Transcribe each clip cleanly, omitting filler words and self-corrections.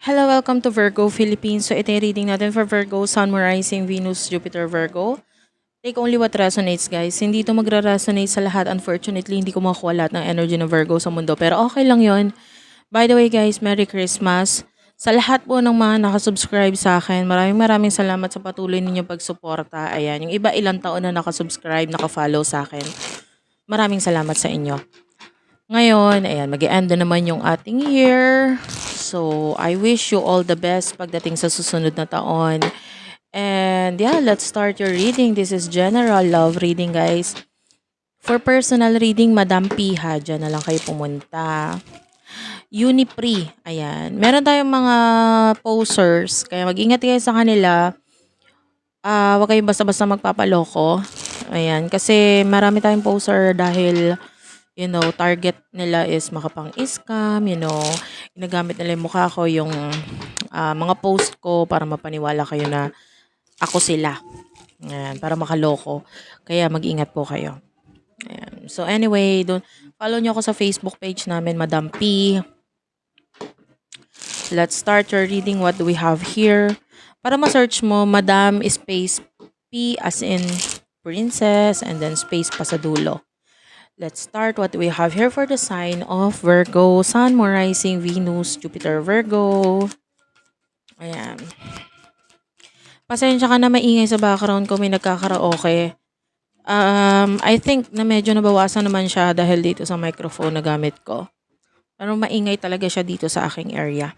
Hello, welcome to Virgo Philippines. So ito yung reading natin for Virgo, Sun, Moon, Rising, Venus, Jupiter, Virgo. Take only what resonates, guys. Hindi ito magra-resonate sa lahat. Unfortunately, hindi ko makuha lahat ng energy ng Virgo sa mundo. Pero okay lang yon. By the way, guys, Merry Christmas. Sa lahat po ng mga nakasubscribe sa akin, maraming salamat sa patuloy ninyong pagsuporta. Ayan, yung iba ilang taon na nakasubscribe, nakafollow sa akin. Maraming salamat sa inyo. Ngayon, ayan, mag-e-end na naman yung ating year. So, I wish you all the best pagdating sa susunod na taon. And yeah, let's start your reading. This is general love reading, guys. For personal reading, Madam Piha, dyan na lang kayo pumunta. Unipre, ayan. Meron tayong mga posers, kaya mag-ingat kayo sa kanila. Huwag kayong basta-basta magpapaloko. Ayan, kasi marami tayong poser dahil target nila is makapang-scam, ginagamit nila yung mukha ko, yung mga post ko para mapaniwala kayo na ako sila. Ayan, para makaloko. Kaya mag-ingat po kayo. Ayan. So anyway, follow nyo ako sa Facebook page namin, Madam P. Let's start your reading. What do we have here? Para ma-search mo, Madam space P as in princess and then space pa sa dulo. Let's start what we have here for the sign of Virgo, Sun, Moon, Rising, Venus, Jupiter, Virgo. Ayan. Pasensya ka na maingay sa background ko, may nagkakaraoke. I think na medyo nabawasan naman siya dahil dito sa microphone na gamit ko. Pero maingay talaga siya dito sa aking area.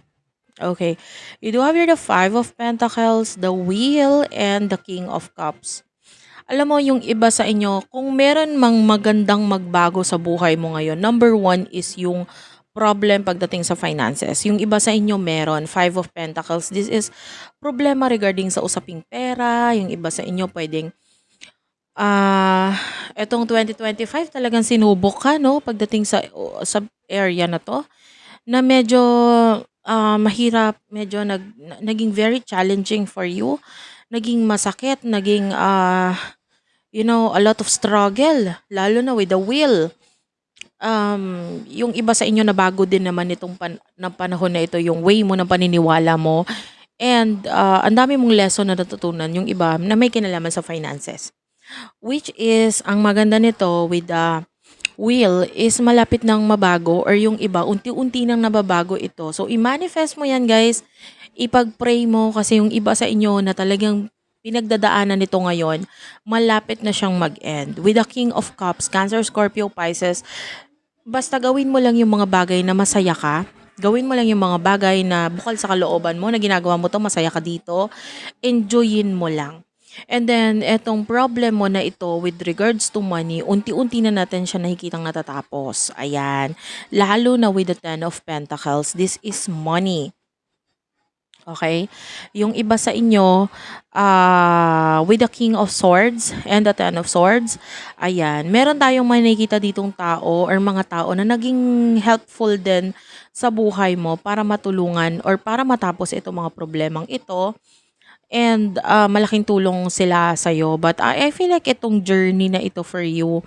Okay. You do have here the Five of Pentacles, the Wheel, and the King of Cups. Alam mo, yung iba sa inyo, kung meron mang magandang magbago sa buhay mo ngayon, number one is yung problem pagdating sa finances. Yung iba sa inyo meron, Five of Pentacles. This is problema regarding sa usaping pera. Yung iba sa inyo pwedeng, etong 2025 talagang sinubok ka, no? Pagdating sa area na to, na medyo mahirap, medyo naging very challenging for you. Naging masakit, naging a lot of struggle, lalo na with the will. Yung iba sa inyo nabago din naman itong ng panahon na ito, yung way mo ng paniniwala mo. And ang dami mong lesson na natutunan, yung iba na may kinalaman sa finances. Which is, ang maganda nito with the wheel is malapit nang mabago, or yung iba unti-unti nang nababago ito. So i-manifest mo yan, guys. Ipag-pray mo kasi yung iba sa inyo na talagang pinagdadaanan nito ngayon, malapit na siyang mag-end. With the King of Cups, Cancer, Scorpio, Pisces, basta gawin mo lang yung mga bagay na masaya ka. Gawin mo lang yung mga bagay na bukal sa kalooban mo, na ginagawa mo to, masaya ka dito. Enjoyin mo lang. And then, etong problem mo na ito with regards to money, unti-unti na natin siya nakikitang natatapos. Ayan. Lalo na with the Ten of Pentacles, this is money. Okay? Yung iba sa inyo, with the King of Swords and the Ten of Swords, ayan, meron tayong makikita ditong tao or mga tao na naging helpful din sa buhay mo para matulungan or para matapos itong mga problemang ito. And malaking tulong sila sa'yo. But I feel like itong journey na ito for you,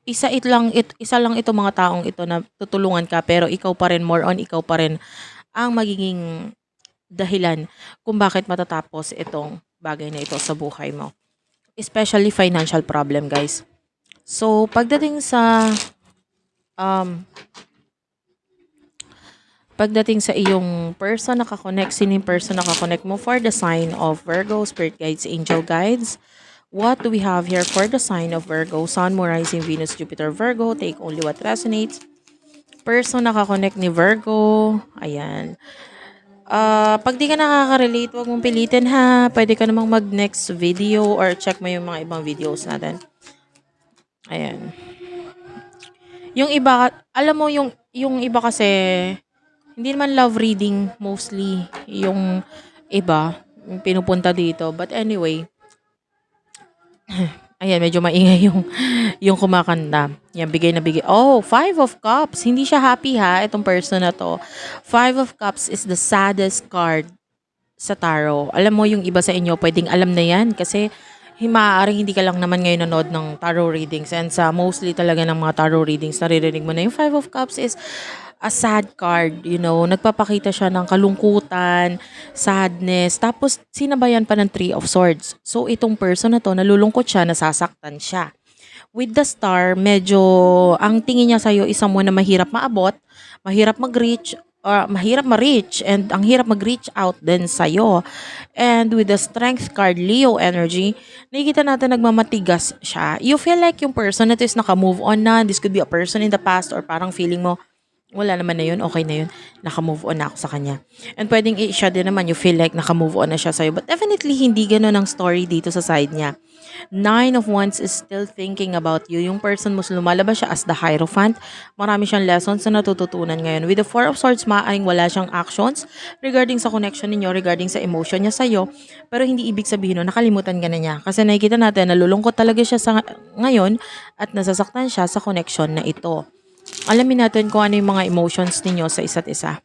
isa lang itong mga taong ito na tutulungan ka, pero ikaw pa rin, more on ikaw pa rin ang magiging dahilan kung bakit matatapos itong bagay na ito sa buhay mo. Especially financial problem, guys. So, pagdating sa iyong person nakakonect, sino yung person nakakonect mo for the sign of Virgo, Spirit Guides, Angel Guides. What do we have here for the sign of Virgo? Sun, Moon, Rising, Venus, Jupiter, Virgo. Take only what resonates. Person nakakonect ni Virgo. Ayan. Pag di ka nakaka-relate, huwag mong pilitin, ha. Pwede ka namang mag-next video or check mo yung mga ibang videos natin. Ayan. Yung iba, alam mo, yung iba kasi, hindi naman love reading mostly yung iba pinupunta dito. But anyway, ayan, medyo maingay yung kumakanta. Yan, bigay na bigay. Oh, Five of Cups. Hindi siya happy, ha, itong person na to. Five of Cups is the saddest card sa tarot. Alam mo, yung iba sa inyo, pwedeng alam na yan kasi maaaring hindi ka lang naman ngayon nanood ng tarot readings, and sa mostly talaga ng mga tarot readings, naririnig mo na yung Five of Cups is a sad card, nagpapakita siya ng kalungkutan, sadness, tapos sinabayan pa ng Three of Swords. So itong person na 'to nalulungkot siya, nasasaktan siya. With the star, medyo ang tingin niya sa'yo is someone na mahirap maabot, mahirap mag-reach, or mahirap ma-reach, and ang hirap mag-reach out din sa'yo. And with the strength card, Leo energy, nakikita natin nagmamatigas siya. You feel like yung person na to is naka-move on na. This could be a person in the past or parang feeling mo, wala naman na yun, okay na yun, naka-move on na ako sa kanya. And pwedeng siya din naman, you feel like naka-move on na siya sa'yo. But definitely, hindi ganun ang story dito sa side niya. Nine of Wands is still thinking about you. Yung person mo, lumalabas siya as the Hierophant. Marami siyang lessons na natututunan ngayon. With the Four of Swords, maaaring wala siyang actions regarding sa connection ninyo, regarding sa emotion niya sa'yo. Pero hindi ibig sabihin nun, nakalimutan ka na niya. Kasi nakikita natin, nalulungkot talaga siya sa ngayon at nasasaktan siya sa connection na ito. Alamin natin kung ano yung mga emotions ninyo sa isa't isa.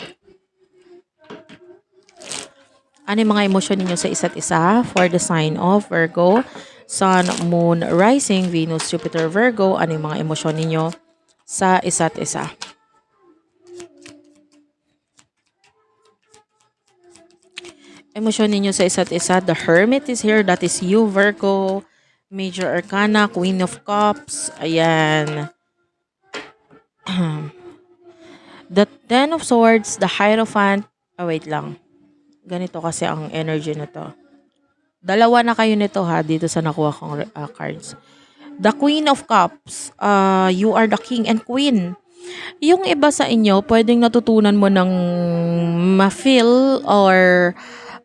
Ano yung mga emotion ninyo sa isa't isa for the sign of Virgo, Sun, Moon, Rising, Venus, Jupiter, Virgo. Ano yung mga emosyon ninyo sa isa't isa? Emosyon ninyo sa isa't isa. The Hermit is here. That is you, Virgo. Major Arcana, Queen of Cups. Ayan. The Ten of Swords, the Hierophant. Wait lang. Ganito kasi ang energy na to. Dalawa na kayo nito ha, dito sa nakuha kong cards. The Queen of Cups, you are the King and Queen. Yung iba sa inyo, pwedeng natutunan mo ng ma-feel or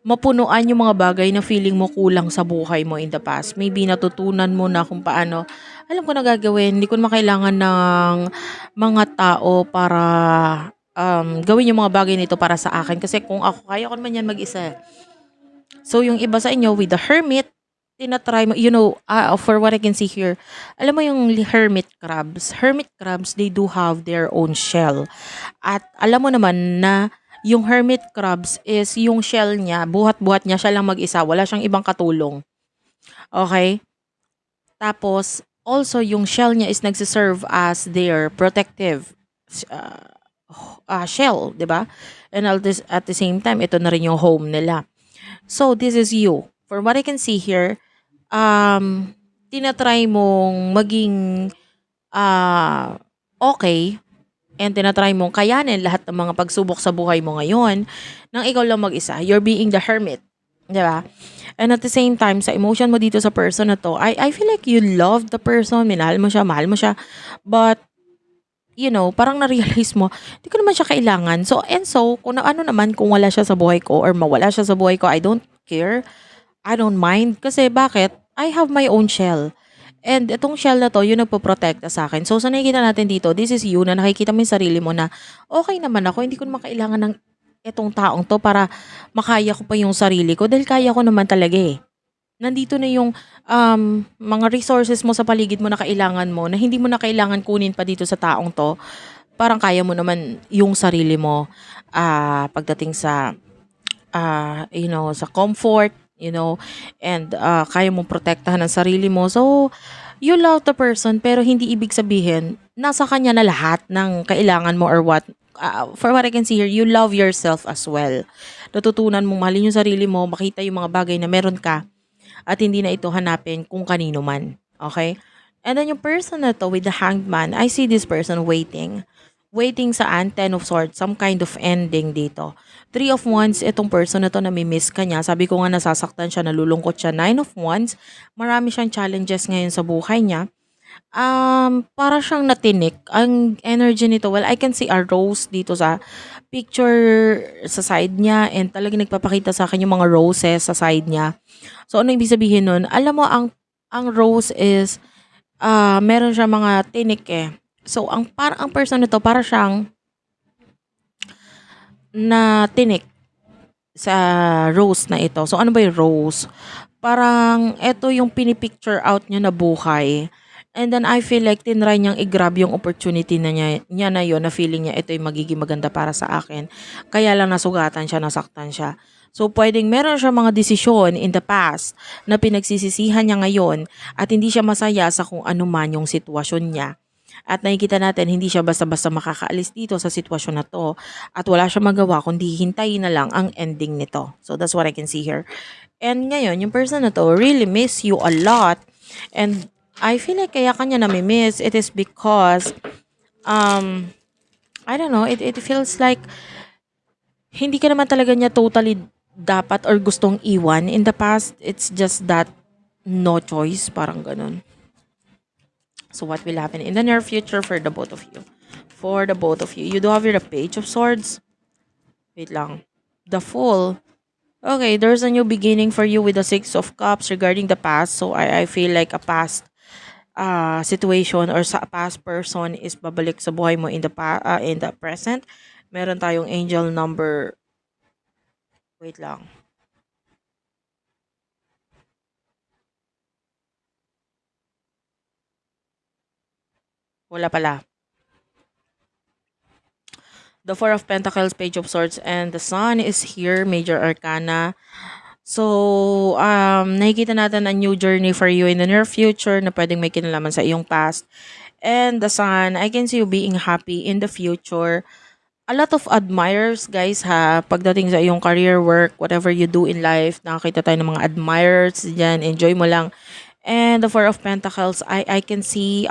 mapunuan yung mga bagay na feeling mo kulang sa buhay mo in the past. Maybe natutunan mo na kung paano, alam ko na gagawin, hindi ko na kailangan ng mga tao para gawin yung mga bagay nito para sa akin. Kasi kung ako, kaya ko naman yan mag-isa. So, yung iba sa inyo, with the Hermit, tinatry mo, for what I can see here, alam mo yung hermit crabs, they do have their own shell. At alam mo naman na yung hermit crabs is yung shell niya, buhat-buhat niya, siya lang mag-isa, wala siyang ibang katulong. Okay? Tapos, also, yung shell niya is nagsiserve as their protective shell, di ba? And at the same time, ito na rin yung home nila. So, this is you. For what I can see here, tinatry mong maging okay and tinatry mong kayanin lahat ng mga pagsubok sa buhay mo ngayon nang ikaw lang mag-isa. You're being the hermit. Di ba? And at the same time, sa emotion mo dito sa person na to, I feel like you love the person, minahal mo siya, mahal mo siya, but parang na-realize mo, hindi ko naman siya kailangan. So, kung ano naman, kung wala siya sa buhay ko or mawala siya sa buhay ko, I don't care. I don't mind. Kasi bakit? I have my own shell. And itong shell na to, yun nagpo-protecta sa akin. So, sa nakikita natin dito, this is you na nakikita mo yung sarili mo na okay naman ako, hindi ko naman kailangan ng itong taong to para makaya ko pa yung sarili ko dahil kaya ko naman talaga eh. Nandito na yung mga resources mo sa paligid mo na kailangan mo na hindi mo na kailangan kunin pa dito sa taong to. Parang kaya mo naman yung sarili mo pagdating sa sa comfort, and kaya mong protektahan ang sarili mo. So, you love the person pero hindi ibig sabihin nasa kanya na lahat ng kailangan mo or what. For what I can see here, you love yourself as well. Natutunan mong mahalin yung sarili mo, makita yung mga bagay na meron ka at hindi na ito hanapin kung kanino man. Okay? And then yung person na to with the Hanged Man, I see this person waiting. Waiting saan? Ten of Swords. Some kind of ending dito. Three of Wands, itong person na to nami-miss ka niya. Sabi ko nga nasasaktan siya, nalulungkot siya. Nine of Wands, marami siyang challenges ngayon sa buhay niya. Para siyang natinik. Ang energy nito, well, I can see a rose dito sa picture sa side niya and talagang nagpapakita sa akin yung mga roses sa side niya. So, ano ibig sabihin nun? Alam mo, ang rose is, meron siya mga tinik eh. So, ang person nito, para siyang na tinik sa rose na ito. So, ano ba yung rose? Parang, ito yung pinipicture out niya na buhay. And then, I feel like tinry niyang i-grab yung opportunity na niya na yun, na feeling niya, ito yung magiging maganda para sa akin. Kaya lang nasugatan siya, nasaktan siya. So, pwedeng meron siya mga desisyon in the past na pinagsisisihan niya ngayon at hindi siya masaya sa kung ano man yung sitwasyon niya. At nakikita natin hindi siya basta-basta makakaalis dito sa sitwasyon na 'to at wala siyang magawa kundi hintayin na lang ang ending nito. So that's what I can see here. And ngayon, yung person na 'to really miss you a lot and I feel like kaya kanya nami-miss, it is because, um, I don't know, it feels like hindi ka naman talaga niya totally dapat or gustong iwan in the past. It's just that no choice, parang gano'n. So what will happen in the near future for the both of you? For the both of you. You do have your Page of Swords. Wait lang. The Fool. Okay, there's a new beginning for you with the Six of Cups regarding the past. So I feel like a past situation or sa past person is babalik sa buhay mo in in the present. Meron tayong angel number. Wait lang. Wala pala. The Four of Pentacles, Page of Swords, and the Sun is here, Major Arcana. So, nakikita natin a new journey for you in the near future na pwedeng may kinalaman sa iyong past. And the Sun, I can see you being happy in the future. A lot of admirers, guys, ha, pagdating sa iyong career, work, whatever you do in life, nakakita tayo ng mga admirers dyan, enjoy mo lang. And the Four of Pentacles, I can see,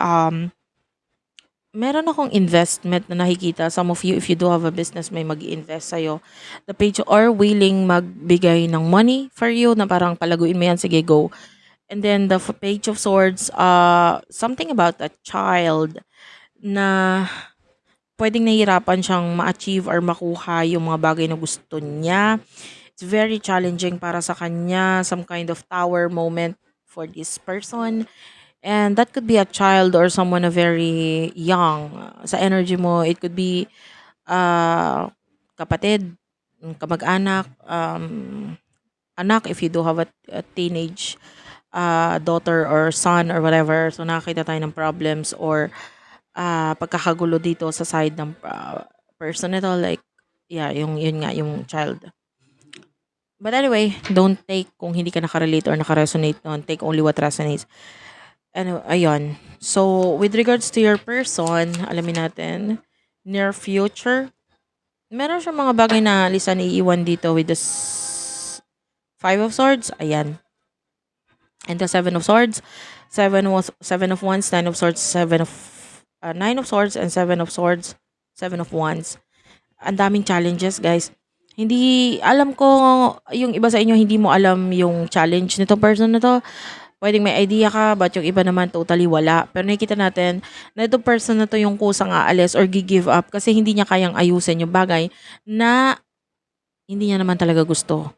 meron akong investment na nakikita. Some of you, if you do have a business, may mag-invest sa'yo. The page or willing magbigay ng money for you na parang palaguin mo yan, sige, go. And then the Page of Swords, something about a child na pwedeng nahihirapan siyang ma-achieve or makuha yung mga bagay na gusto niya. It's very challenging para sa kanya, some kind of tower moment for this person. And that could be a child or someone na very young. Sa energy mo, it could be kapatid, kamag-anak, anak if you do have a teenage daughter or son or whatever. So nakakita tayo ng problems or pagkakagulo dito sa side ng person nito. Like, yeah, yun nga, yung child. But anyway, don't take kung hindi ka nakarelate or nakaresonate nun. Take only what resonates. Ano, ayun. So, with regards to your person, alamin natin, near future, meron siyang mga bagay na lisan iiwan dito with the Five of Swords. Ayan. And the Seven of Swords. Seven of Wands, Nine of Swords, Nine of Swords, and Seven of Swords, Seven of Wands. Ang daming challenges, guys. Hindi, alam ko, yung iba sa inyo, hindi mo alam yung challenge nitong person na to. Pwedeng may idea ka, but yung iba naman totally wala. Pero nakikita natin na itong person na to yung kusang aalis or give up kasi hindi niya kayang ayusin yung bagay na hindi niya naman talaga gusto.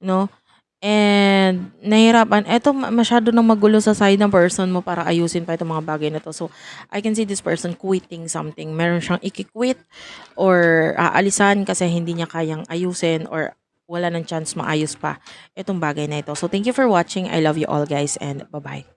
No? And nahirapan. Eto masyado nang magulo sa side ng person mo para ayusin pa itong mga bagay na to. So, I can see this person quitting something. Meron siyang iki-quit or aalisan kasi hindi niya kayang ayusin or wala ng chance maayos pa itong bagay na ito. So, thank you for watching. I love you all, guys, and bye-bye.